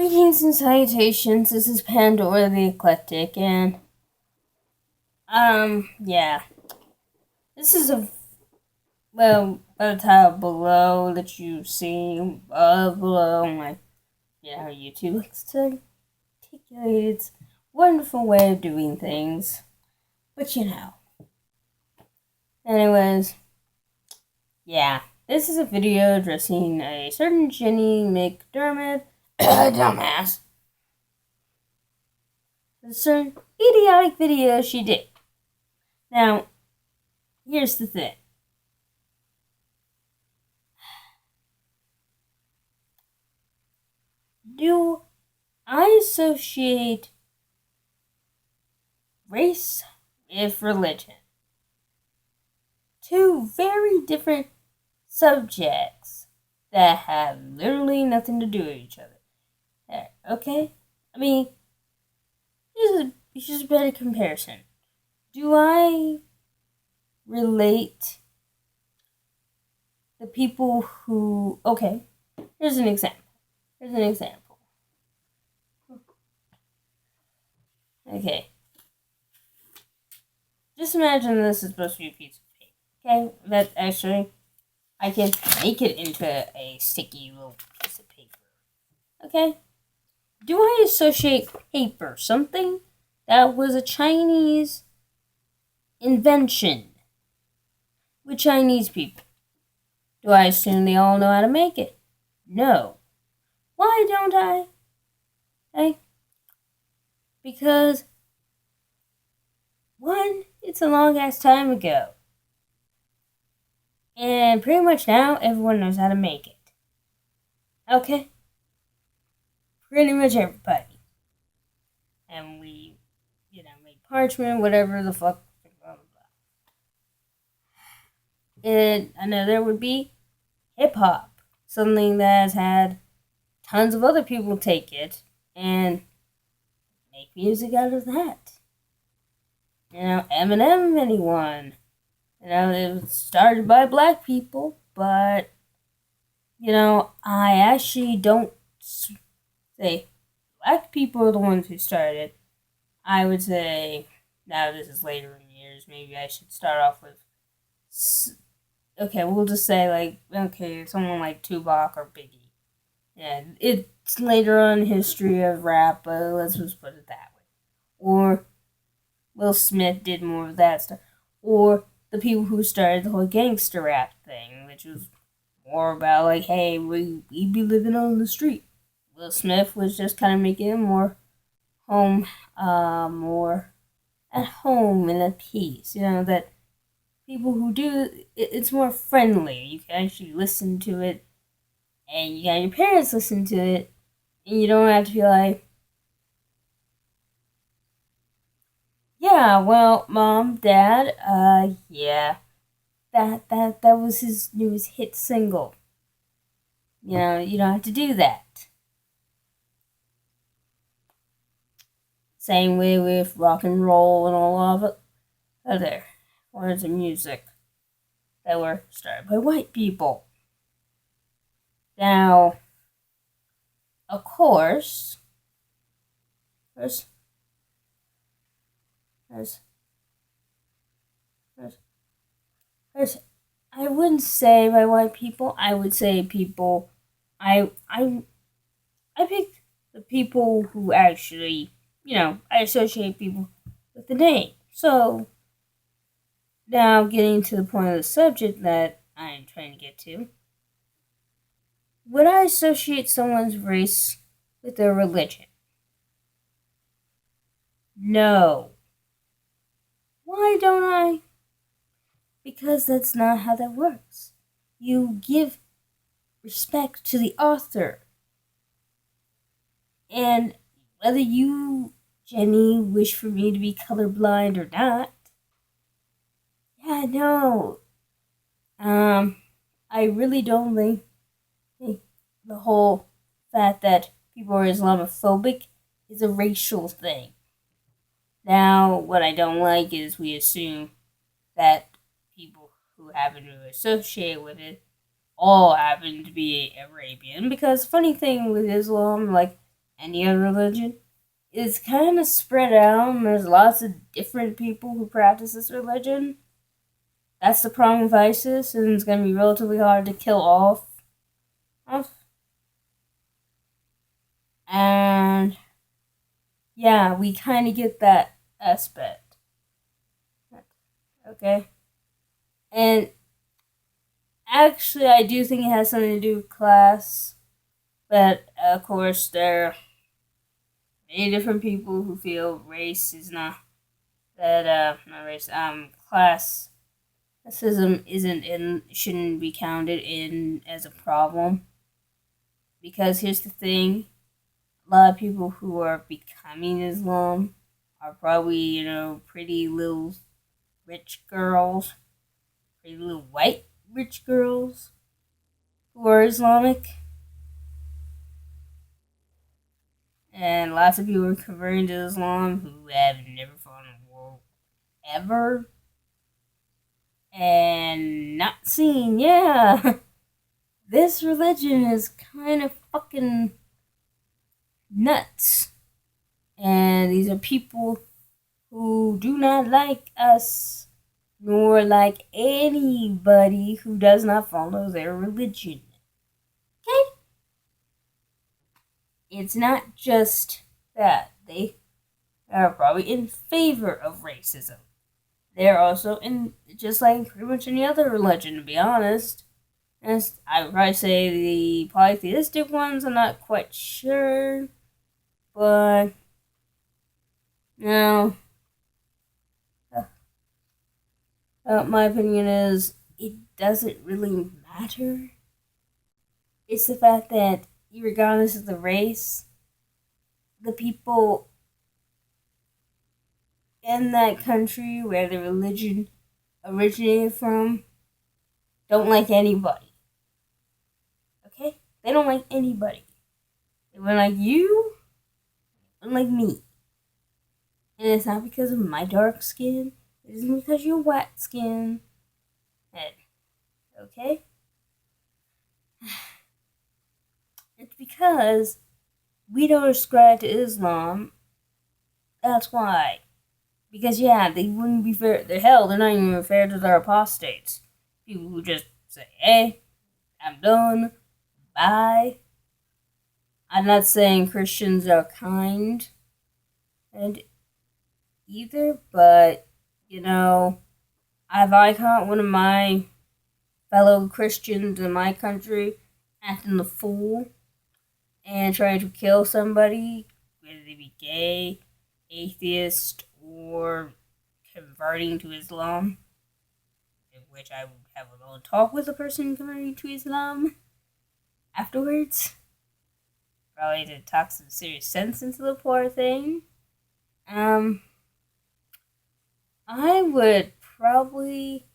Greetings and salutations, this is Pandora the Eclectic, and, yeah. This is by the title below that you see, below my, how YouTube likes to articulate its wonderful way of doing things. But anyways, this is a video addressing a certain Jenny McDermott, dumbass. A certain idiotic video she did. Now, here's the thing. Do I associate race with religion? Two very different subjects that have literally nothing to do with each other. Okay? I mean, it's just a better comparison. Do I relate the people who... Okay, here's an example. Okay. Just imagine this is supposed to be a piece of paper. Okay? That actually, I can make it into a sticky little piece of paper. Okay? Do I associate paper, something that was a Chinese invention, with Chinese people? Do I assume they all know how to make it? No. Why don't I? Okay? Because, one, it's a long ass time ago. And pretty much now, everyone knows how to make it. Okay? Pretty much everybody. And we, make parchment, whatever the fuck, blah, blah, blah. And another would be hip-hop. Something that has had tons of other people take it and make music out of that. Eminem, anyone. It was started by black people, but, I actually don't say black people are the ones who started it. I would say, now this is later in years, maybe I should start off with, okay, we'll just say, someone like Tupac or Biggie. Yeah, it's later on in history of rap, but let's just put it that way. Or Will Smith did more of that stuff. Or the people who started the whole gangster rap thing, which was more about, hey, we be living on the street. Will Smith was just kind of making it more more at home and at peace. That people who do, it's more friendly. You can actually listen to it, and you got your parents listen to it, and you don't have to be like, yeah, well, Mom, Dad, that was his newest hit single. You don't have to do that. Same way with rock and roll and all of other forms of music that were started by white people. Now, of course, there's I wouldn't say by white people. I would say people. I pick the people who actually, I associate people with the name. So now getting to the point of the subject that I'm trying to get to. Would I associate someone's race with their religion? No. Why don't I? Because that's not how that works. You give respect to the author. And whether you, Jenny, wish for me to be colorblind or not, no. I really don't think the whole fact that people are Islamophobic is a racial thing. Now, what I don't like is we assume that people who happen to associate with it all happen to be Arabian. Because funny thing with Islam, any other religion. It's kind of spread out, and there's lots of different people who practice this religion. That's the problem with ISIS, and it's going to be relatively hard to kill off. And yeah, we kind of get that aspect. Okay? And actually, I do think it has something to do with class. But of course, there are many different people who feel race is not not race classism shouldn't be counted in as a problem, because here's the thing: a lot of people who are becoming Islam are probably pretty little rich girls, pretty little white rich girls who are Islamic, and lots of people are converting to Islam who have never fought in a war ever and not seen. Yeah, this religion is kind of fucking nuts. And these are people who do not like us, nor like anybody who does not follow their religion. Okay? It's not just that. They are probably in favor of racism. They're also in, just like pretty much any other religion, to be honest. And I would probably say the polytheistic ones, I'm not quite sure. But, no. My opinion is, it doesn't really matter. It's the fact that, regardless of the race, the people in that country where the religion originated from don't like anybody. Okay? They don't like anybody. They don't like you, they don't like me. And it's not because of my dark skin. It isn't because you're white skin. Okay? It's because we don't ascribe to Islam. That's why. Because, yeah, they wouldn't be fair. They're not even fair to their apostates. People who just say, hey, I'm done. Bye. I'm not saying Christians are kind and either, but, I caught one of my fellow Christians in my country acting the fool and trying to kill somebody, whether they be gay, atheist, or converting to Islam, in which I would have a little talk with the person converting to Islam afterwards. Probably to talk some serious sense into the poor thing. I would probably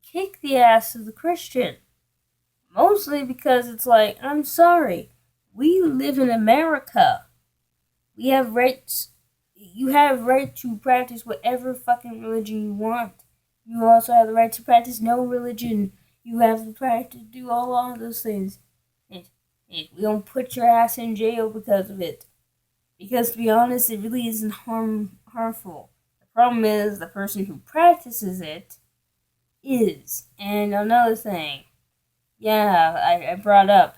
kick the ass of the Christian. Mostly because it's like, I'm sorry, we live in America. We have rights. You have right to practice whatever fucking religion you want. You also have the right to practice no religion. You have the right to do all of those things. And we don't put your ass in jail because of it. Because to be honest, it really isn't harmful. The problem is the person who practices it is. And another thing, I brought up,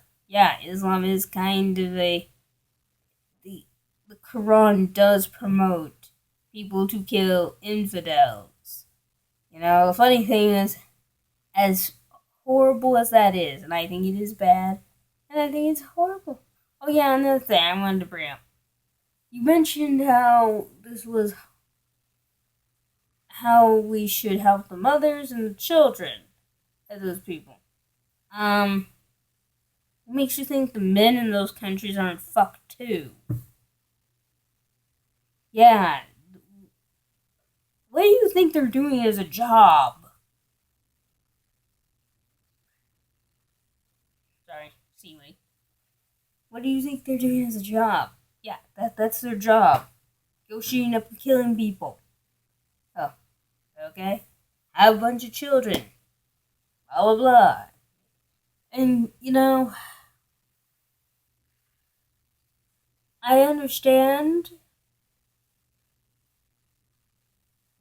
Islam is kind of the Quran does promote people to kill infidels. The funny thing is, as horrible as that is, and I think it is bad, and I think it's horrible. Oh yeah, another thing I wanted to bring up. You mentioned how we should help the mothers and the children of those people. What makes you think the men in those countries aren't fucked too? Yeah. What do you think they're doing as a job? Sorry, Sealy. What do you think they're doing as a job? Yeah, that's their job. Go shooting up and killing people. Oh, okay. Have a bunch of children. Blah, blah, blah. And, I understand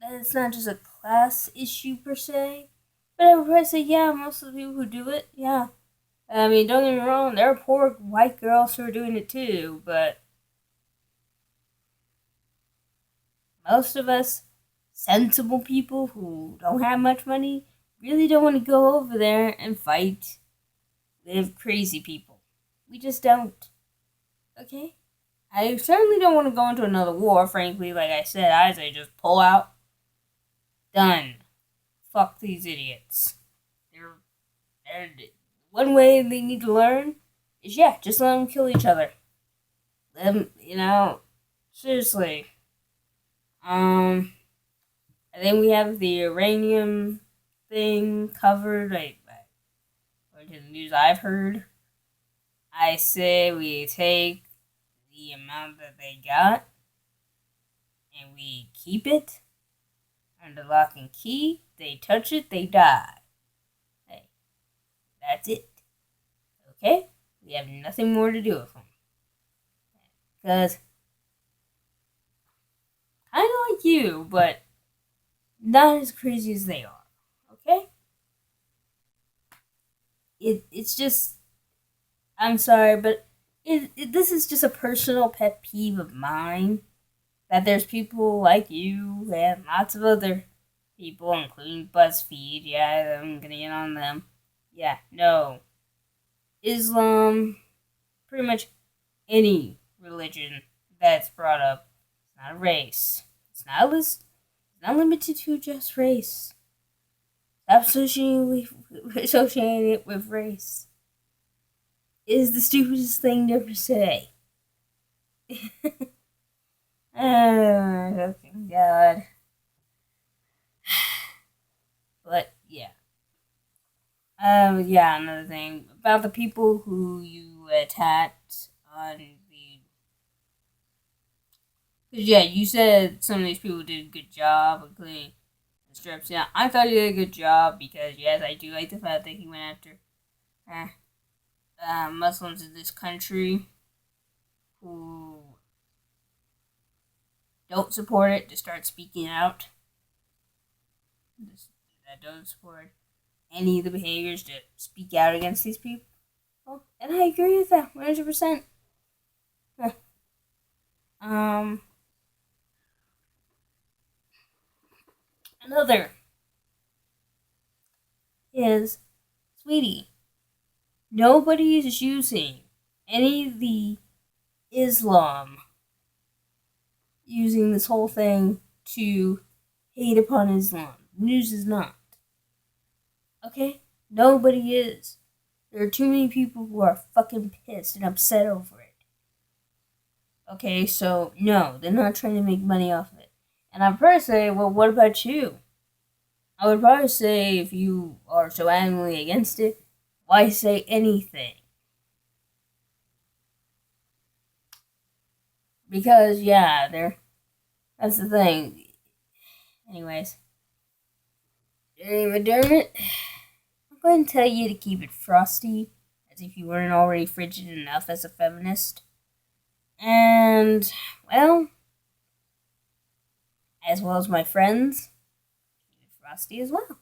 that it's not just a class issue per se, but I would probably say, yeah, most of the people who do it, yeah. I mean, don't get me wrong, there are poor white girls who are doing it too, but most of us sensible people who don't have much money really don't want to go over there and fight with crazy people. We just don't. Okay? I certainly don't want to go into another war, frankly. Like I said, I say just pull out. Done. Fuck these idiots. They're one way they need to learn is, yeah, just let them kill each other. Let them, seriously. I think we have the uranium thing covered. According to the news I've heard, I say we take the amount that they got and we keep it under lock and key. They touch it, they die. Hey, that's it. Okay? We have nothing more to do with them. Because, kind of like you, but not as crazy as they are. Okay? It's just, I'm sorry, but this is just a personal pet peeve of mine that there's people like you and lots of other people, including BuzzFeed. Yeah, I'm gonna get on them. Yeah, no. Islam, pretty much any religion that's brought up, it's not a race. It's not a list. It's not limited to just race. Stop associating it with race. It is the stupidest thing to ever say. Oh, God. But, yeah. Yeah, another thing about the people who you attacked on the. Cause yeah, you said some of these people did a good job of cleaning the strips. Yeah, I thought he did a good job because yes, I do like the fact that he went after Muslims in this country who don't support it to start speaking out. That don't support any of the behaviors to speak out against these people. And I agree with that 100%. Um, Another is, sweetie, nobody is using any of the Islam using this whole thing to hate upon Islam. News is not. Okay? Nobody is. There are too many people who are fucking pissed and upset over it. Okay, so no, they're not trying to make money off of it. And I'd probably say, well, what about you? I would probably say if you are so adamantly against it, why say anything? Because yeah, that's the thing. Anyways, Jenny McDermott, I'm going to tell you to keep it frosty, as if you weren't already frigid enough as a feminist. And, well, as well as my friends, keep it frosty as well.